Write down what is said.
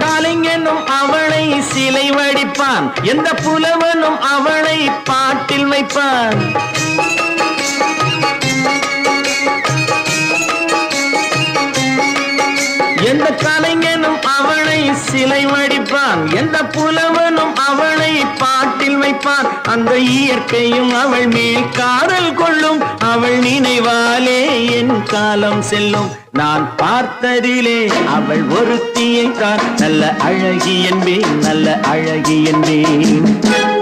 கலைஞனும் அவளை சிலை வடிப்பான், எந்த புலவனும் அவளை பாட்டில் வைப்பான். எந்த கலைஞனும் அவளை சிலை வடிப்பான், எந்த புலவனும் அவளை பாட்டில் வைப்பான். அந்த இயற்கையும் அவள் மேல் காதல் கொள்ளும், அவள் நினைவாலே என் காலம் செல்லும். நான் பார்த்ததிலே அவள் ஒருத்தியை தான் நல்ல அழகி என்பேன், நல்ல அழகி என்பேன்.